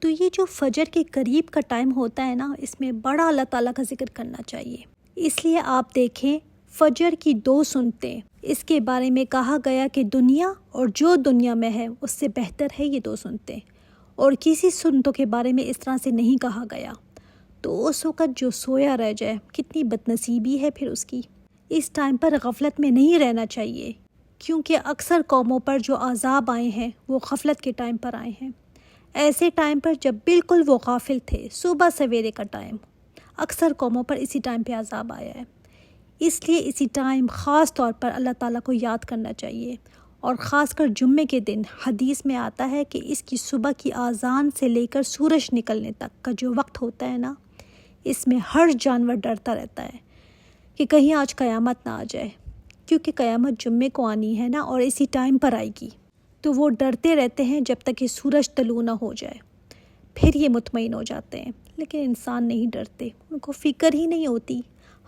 تو یہ جو فجر کے قریب کا ٹائم ہوتا ہے نا، اس میں بڑا اللہ تعالیٰ کا ذکر کرنا چاہیے۔ اس لیے آپ دیکھیں فجر کی 2 سنتیں، اس کے بارے میں کہا گیا کہ دنیا اور جو دنیا میں ہے اس سے بہتر ہے یہ 2 سنتیں، اور کسی سنتوں کے بارے میں اس طرح سے نہیں کہا گیا۔ تو اس وقت جو سویا رہ جائے کتنی بدنصیبی ہے پھر اس کی۔ اس ٹائم پر غفلت میں نہیں رہنا چاہیے، کیونکہ اکثر قوموں پر جو عذاب آئے ہیں وہ غفلت کے ٹائم پر آئے ہیں، ایسے ٹائم پر جب بالکل وہ غافل تھے، صبح سویرے کا ٹائم، اکثر قوموں پر اسی ٹائم پہ عذاب آیا ہے۔ اس لیے اسی ٹائم خاص طور پر اللہ تعالیٰ کو یاد کرنا چاہیے، اور خاص کر جمعے کے دن حدیث میں آتا ہے کہ اس کی صبح کی آذان سے لے کر سورج نکلنے تک کا جو وقت ہوتا ہے نا، اس میں ہر جانور ڈرتا رہتا ہے کہ کہیں آج قیامت نہ آ جائے، کیونکہ قیامت جمعے کو آنی ہے نا، اور اسی ٹائم پر آئے گی۔ تو وہ ڈرتے رہتے ہیں جب تک کہ سورج طلوع نہ ہو جائے، پھر یہ مطمئن ہو جاتے ہیں۔ لیکن انسان نہیں ڈرتے، ان کو فکر ہی نہیں ہوتی۔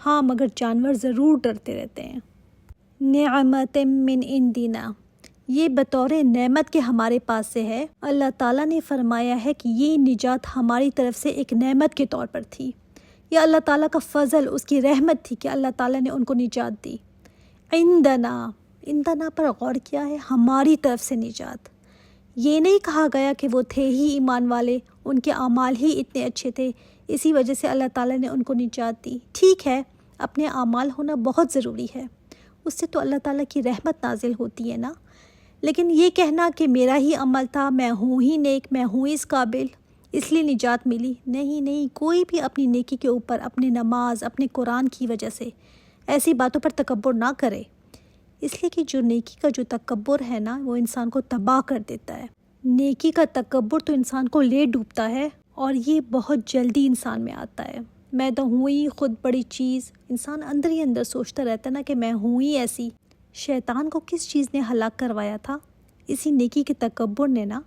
ہاں مگر جانور ضرور ڈرتے رہتے ہیں۔ نعمت من عندنا، یہ بطور نعمت کے ہمارے پاس سے ہے۔ اللہ تعالیٰ نے فرمایا ہے کہ یہ نجات ہماری طرف سے ایک نعمت کے طور پر تھی، یہ اللہ تعالیٰ کا فضل، اس کی رحمت تھی کہ اللہ تعالیٰ نے ان کو نجات دی۔ عندنا پر غور کیا ہے، ہماری طرف سے نجات۔ یہ نہیں کہا گیا کہ وہ تھے ہی ایمان والے، ان کے اعمال ہی اتنے اچھے تھے، اسی وجہ سے اللہ تعالیٰ نے ان کو نجات دی۔ ٹھیک ہے، اپنے اعمال ہونا بہت ضروری ہے، اس سے تو اللہ تعالیٰ کی رحمت نازل ہوتی ہے نا۔ لیکن یہ کہنا کہ میرا ہی عمل تھا، میں ہوں ہی نیک، میں ہوں اس قابل، اس لیے نجات ملی، نہیں، کوئی بھی اپنی نیکی کے اوپر، اپنی نماز، اپنے قرآن کی وجہ سے ایسی باتوں پر تکبر نہ کرے، اس لیے کہ جو نیکی کا جو تکبر ہے نا، وہ انسان کو تباہ کر دیتا ہے۔ نیکی کا تکبر تو انسان کو لے ڈوبتا ہے، اور یہ بہت جلدی انسان میں آتا ہے۔ میں تو ہوں ہی خود بڑی چیز، انسان اندر ہی اندر سوچتا رہتا ہے نا کہ میں ہوں ہی ایسی۔ شیطان کو کس چیز نے ہلاک کروایا تھا؟ اسی نیکی کے تکبر نے نا۔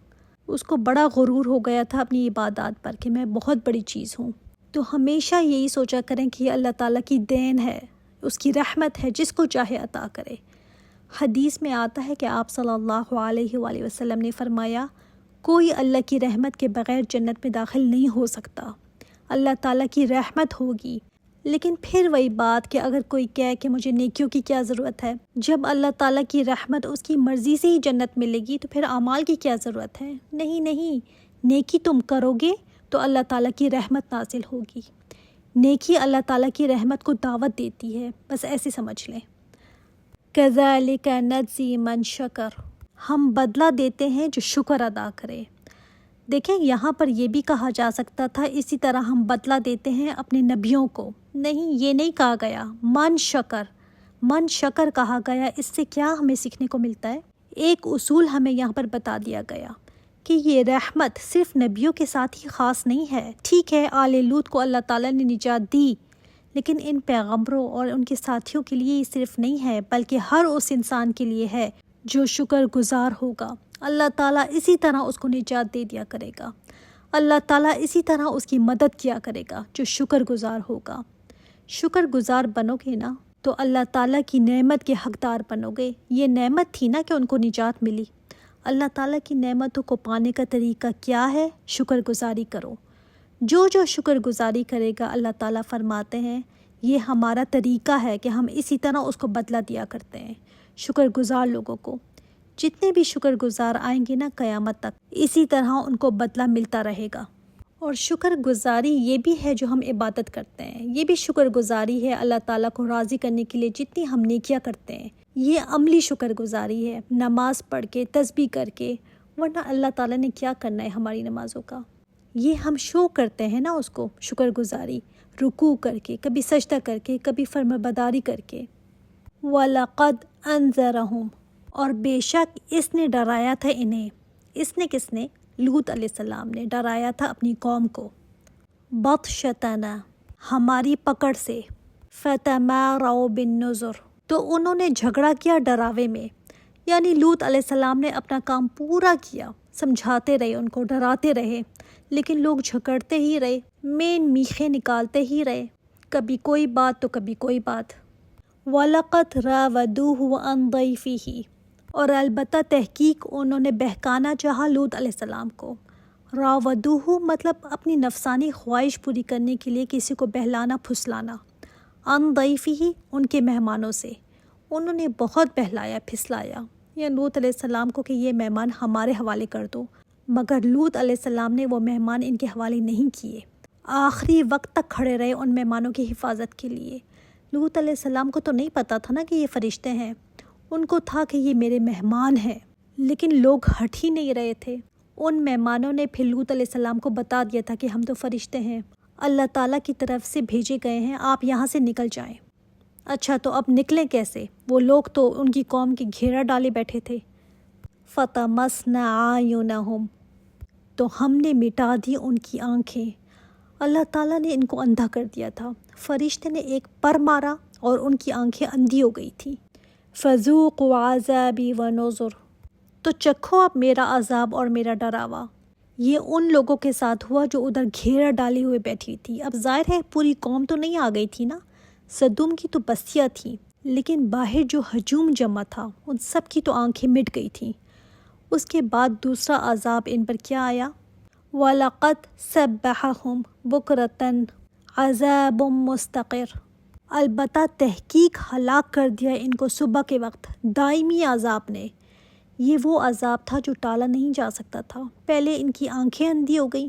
اس کو بڑا غرور ہو گیا تھا اپنی عبادات پر کہ میں بہت بڑی چیز ہوں۔ تو ہمیشہ یہی سوچا کریں کہ یہ اللہ تعالیٰ کی دین ہے، اس کی رحمت ہے، جس کو چاہے عطا کرے۔ حدیث میں آتا ہے کہ آپ صلی اللہ علیہ وآلہ وسلم نے فرمایا، کوئی اللہ کی رحمت کے بغیر جنت میں داخل نہیں ہو سکتا۔ اللہ تعالیٰ کی رحمت ہوگی، لیکن پھر وہی بات کہ اگر کوئی کہے کہ مجھے نیکیوں کی کیا ضرورت ہے، جب اللہ تعالیٰ کی رحمت، اس کی مرضی سے ہی جنت ملے گی، تو پھر اعمال کی کیا ضرورت ہے؟ نہیں، نیکی تم کرو گے تو اللہ تعالیٰ کی رحمت نازل ہوگی۔ نیکی اللہ تعالیٰ کی رحمت کو دعوت دیتی ہے، بس ایسے سمجھ لیں۔ کذالک نجزی من شکر، ہم بدلہ دیتے ہیں جو شکر ادا کرے۔ دیکھیں یہاں پر یہ بھی کہا جا سکتا تھا اسی طرح ہم بدلہ دیتے ہیں اپنے نبیوں کو، نہیں، یہ نہیں کہا گیا۔ من شکر کہا گیا۔ اس سے کیا ہمیں سیکھنے کو ملتا ہے؟ ایک اصول ہمیں یہاں پر بتا دیا گیا کہ یہ رحمت صرف نبیوں کے ساتھ ہی خاص نہیں ہے۔ ٹھیک ہے، آل لوط کو اللہ تعالیٰ نے نجات دی، لیکن ان پیغمبروں اور ان کے ساتھیوں کے لیے یہ صرف نہیں ہے، بلکہ ہر اس انسان کے لیے ہے جو شکر گزار ہوگا۔ اللہ تعالیٰ اسی طرح اس کو نجات دے دیا کرے گا، اللہ تعالیٰ اسی طرح اس کی مدد کیا کرے گا جو شکر گزار ہوگا۔ شکر گزار بنو گے نا تو اللہ تعالیٰ کی نعمت کے حقدار بنو گے۔ یہ نعمت تھی نا کہ ان کو نجات ملی۔ اللہ تعالیٰ کی نعمتوں کو پانے کا طریقہ کیا ہے؟ شکر گزاری کرو۔ جو شکر گزاری کرے گا، اللہ تعالیٰ فرماتے ہیں یہ ہمارا طریقہ ہے کہ ہم اسی طرح اس کو بدلہ دیا کرتے ہیں شکر گزار لوگوں کو۔ جتنے بھی شکر گزار آئیں گے نا قیامت تک، اسی طرح ان کو بدلہ ملتا رہے گا۔ اور شکر گزاری یہ بھی ہے جو ہم عبادت کرتے ہیں، یہ بھی شکر گزاری ہے اللہ تعالیٰ کو راضی کرنے کے لیے جتنی ہم نیکیاں کرتے ہیں، یہ عملی شکر گزاری ہے، نماز پڑھ کے، تسبیح کر کے۔ ورنہ اللہ تعالیٰ نے کیا کرنا ہے ہماری نمازوں کا؟ یہ ہم شو کرتے ہیں نا اس کو، شکر گزاری، رکوع کر کے، کبھی سجدہ کر کے، کبھی فرمانبرداری کر کے۔ وَلَقَدْ أَنذَرَهُمْ، اور بے شک اس نے ڈرایا تھا انہیں۔ اس نے کس نے؟ لوط علیہ السلام نے ڈرایا تھا اپنی قوم کو۔ بطشتنا، ہماری پکڑ سے۔ فتماروا بالنذر، تو انہوں نے جھگڑا کیا ڈراوے میں، یعنی لوط علیہ السلام نے اپنا کام پورا کیا، سمجھاتے رہے، ان کو ڈراتے رہے، لیکن لوگ جھگڑتے ہی رہے، میخیں نکالتے ہی رہے، کبھی کوئی بات تو کبھی کوئی بات۔ وَلَقَدْ رَاوَدُوهُ عَنْ ضَيْفِهِ، اور البتہ تحقیق انہوں نے بہکانا چاہا لوط علیہ السلام کو، راودوہ مطلب اپنی نفسانی خواہش پوری کرنے کے لیے کسی کو بہلانا پھسلانا، عن ضیفہ ان کے مہمانوں سے، انہوں نے بہت بہلایا پھسلایا یا لوط علیہ السلام کو کہ یہ مہمان ہمارے حوالے کر دو، مگر لوط علیہ السلام نے وہ مہمان ان کے حوالے نہیں کیے، آخری وقت تک کھڑے رہے ان مہمانوں کی حفاظت کے لیے۔ لوط علیہ السلام کو تو نہیں پتہ تھا نا کہ یہ فرشتے ہیں، ان کو تھا کہ یہ میرے مہمان ہیں، لیکن لوگ ہٹ ہی نہیں رہے تھے۔ ان مہمانوں نے پھر لوط علیہ السلام کو بتا دیا تھا کہ ہم تو فرشتے ہیں، اللہ تعالیٰ کی طرف سے بھیجے گئے ہیں، آپ یہاں سے نکل جائیں۔ اچھا تو اب نکلیں کیسے؟ وہ لوگ تو ان کی قوم کی گھیرا ڈالے بیٹھے تھے۔ فَطَمَسْنَا أَعْيُنَهُمْ، تو ہم نے مٹا دی ان کی آنکھیں۔ اللہ تعالیٰ نے ان کو اندھا کر دیا تھا، فرشتے نے ایک پر مارا اور ان کی آنکھیں اندھی ہو گئی تھیں۔ فَذُوقُوا عَذَابِي وَنُذُرِ، تو چکھو اب میرا عذاب اور میرا ڈراوا۔ یہ ان لوگوں کے ساتھ ہوا جو ادھر گھیرا ڈالی ہوئے بیٹھی تھی۔ اب ظاہر ہے پوری قوم تو نہیں آ گئی تھی نا، سدوم کی تو بستیاں تھیں، لیکن باہر جو ہجوم جمع تھا ان سب کی تو آنکھیں مٹ گئی تھیں۔ اس کے بعد دوسرا عذاب ان پر کیا آیا؟ وَلَقَدْ سَبَّحَهُمْ بُكْرَةً عَذَابٌ مُسْتَقِرٌ، البتہ تحقیق ہلاک کر دیا ان کو صبح کے وقت دائمی عذاب نے۔ یہ وہ عذاب تھا جو ٹالا نہیں جا سکتا تھا۔ پہلے ان کی آنکھیں اندھی ہو گئیں،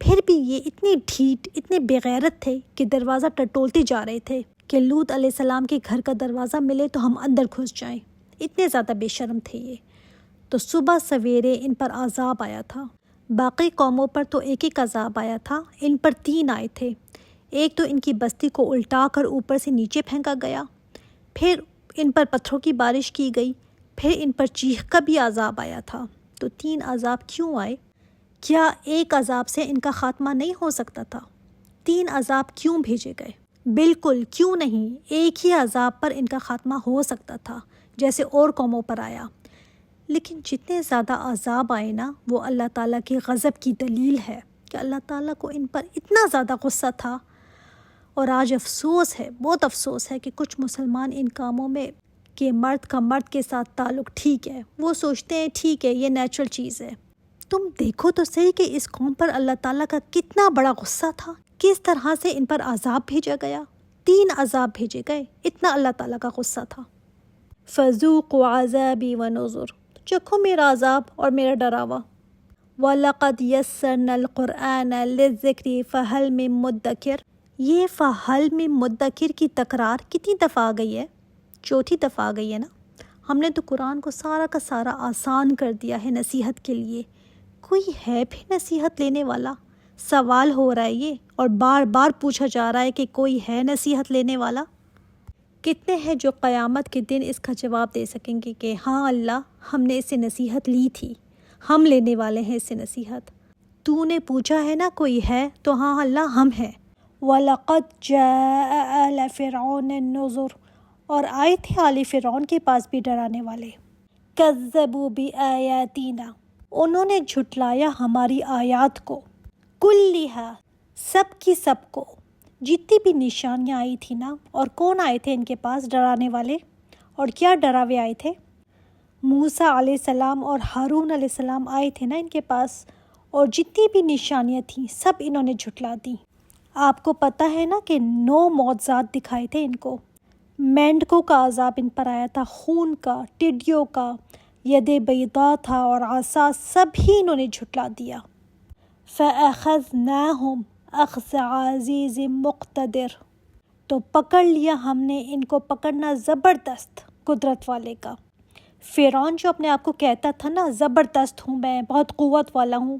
پھر بھی یہ اتنے ڈھیٹ اتنے بغیرت تھے کہ دروازہ ٹٹولتے جا رہے تھے کہ لوط علیہ السلام کے گھر کا دروازہ ملے تو ہم اندر گھس جائیں، اتنے زیادہ بے شرم تھے یہ۔ تو صبح سویرے ان پر عذاب آیا تھا۔ باقی قوموں پر تو ایک ایک عذاب آیا تھا، ان پر 3 آئے تھے۔ ایک تو ان کی بستی کو الٹا کر اوپر سے نیچے پھینکا گیا، پھر ان پر پتھروں کی بارش کی گئی، پھر ان پر چیخ کا بھی عذاب آیا تھا۔ تو 3 عذاب کیوں آئے؟ کیا ایک عذاب سے ان کا خاتمہ نہیں ہو سکتا تھا؟ 3 عذاب کیوں بھیجے گئے؟ بالکل کیوں نہیں، ایک ہی عذاب پر ان کا خاتمہ ہو سکتا تھا جیسے اور قوموں پر آیا۔ لیکن جتنے زیادہ عذاب آئے نا، وہ اللہ تعالیٰ کے غضب کی دلیل ہے کہ اللہ تعالیٰ کو ان پر اتنا زیادہ غصہ تھا۔ اور آج افسوس ہے، بہت افسوس ہے کہ کچھ مسلمان ان کاموں میں کہ مرد کا مرد کے ساتھ تعلق ٹھیک ہے، وہ سوچتے ہیں ٹھیک ہے یہ نیچرل چیز ہے۔ تم دیکھو تو صحیح کہ اس قوم پر اللہ تعالیٰ کا کتنا بڑا غصہ تھا، کس طرح سے ان پر عذاب بھیجا گیا، 3 عذاب بھیجے گئے، اتنا اللہ تعالیٰ کا غصہ تھا۔ فَذُوقُوا عَذَابِي وَنُذُرِ، چکھو میرا عذاب اور میرا ڈراوا۔ وَلَقَدْ يَسَّرْنَا الْقُرْآنَ لِلذِّكْرِ فَهَلْ مِن مُدَّكِرٍ، یہ فَهَلْ مِن مُدَّكِرٍ کی تکرار کتنی دفعہ آ گئی ہے؟ 4تھی دفعہ آ گئی ہے نا۔ ہم نے تو قرآن کو سارا کا سارا آسان کر دیا ہے نصیحت کے لیے۔ کوئی ہے بھی نصیحت لینے والا؟ سوال ہو رہا ہے یہ، اور بار بار پوچھا جا رہا ہے کہ کوئی ہے نصیحت لینے والا؟ کتنے ہیں جو قیامت کے دن اس کا جواب دے سکیں گے کہ ہاں اللہ، ہم نے اس سے نصیحت لی تھی، ہم لینے والے ہیں اس سے نصیحت۔ تو نے پوچھا ہے نا کوئی ہے تو ہاں اللہ ہم ہیں۔ وَلَقَدْ جَاءَ آلَ فِرْعَوْنَ النُّذُرُ، اور آئے تھے آل فرعون کے پاس بھی ڈرانے والے۔ کذبوا بآیاتنا، انہوں نے جھٹلایا ہماری آیات کو، کلھا، سب کی سب کو، جتنی بھی نشانیاں آئی تھی نا۔ اور کون آئے تھے ان کے پاس ڈرانے والے، اور کیا ڈراوے آئے تھے؟ موسیٰ علیہ السلام اور ہارون علیہ السلام آئے تھے نا ان کے پاس، اور جتنی بھی نشانیاں تھیں سب انہوں نے جھٹلا دیں۔ آپ کو پتہ ہے نا کہ 9 معجزات دکھائے تھے ان کو۔ مینڈکوں کا عذاب ان پر آیا تھا، خون کا، ٹڈیوں کا، ید بیضا تھا اور عصا، سب ہی انہوں نے جھٹلا دیا۔ فَأَخَذْنَاهُمْ أَخْذَ عَزِيزٍ مُقْتَدِرٍ، تو پکڑ لیا ہم نے ان کو پکڑنا زبردست قدرت والے کا۔ فرعون جو اپنے آپ کو کہتا تھا نا زبردست ہوں میں، بہت قوت والا ہوں،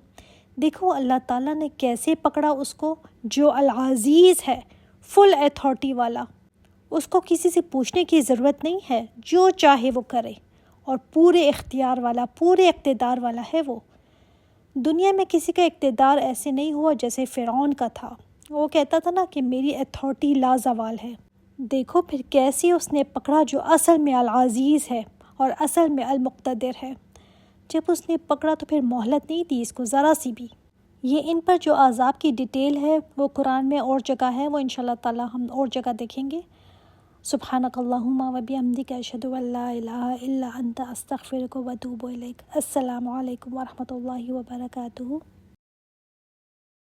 دیکھو اللہ تعالیٰ نے کیسے پکڑا اس کو، جو العزیز ہے، فل ایتھارٹی والا، اس کو کسی سے پوچھنے کی ضرورت نہیں ہے، جو چاہے وہ کرے، اور پورے اختیار والا، پورے اقتدار والا ہے وہ۔ دنیا میں کسی کا اقتدار ایسے نہیں ہوا جیسے فرعون کا تھا، وہ کہتا تھا نا کہ میری ایتھارٹی لازوال ہے۔ دیکھو پھر کیسے اس نے پکڑا جو اصل میں العزیز ہے اور اصل میں المقتدر ہے۔ جب اس نے پکڑا تو پھر مہلت نہیں دی اس کو ذرا سی بھی۔ یہ ان پر جو عذاب کی ڈیٹیل ہے وہ قرآن میں اور جگہ ہے، وہ انشاءاللہ تعالی ہم اور جگہ دیکھیں گے۔ سبحانک اللہم و بحمدک، اشہد ان لا الہ الا انت، استغفرک و اتوب الیک۔ السلام علیکم ورحمۃ اللہ وبرکاتہ۔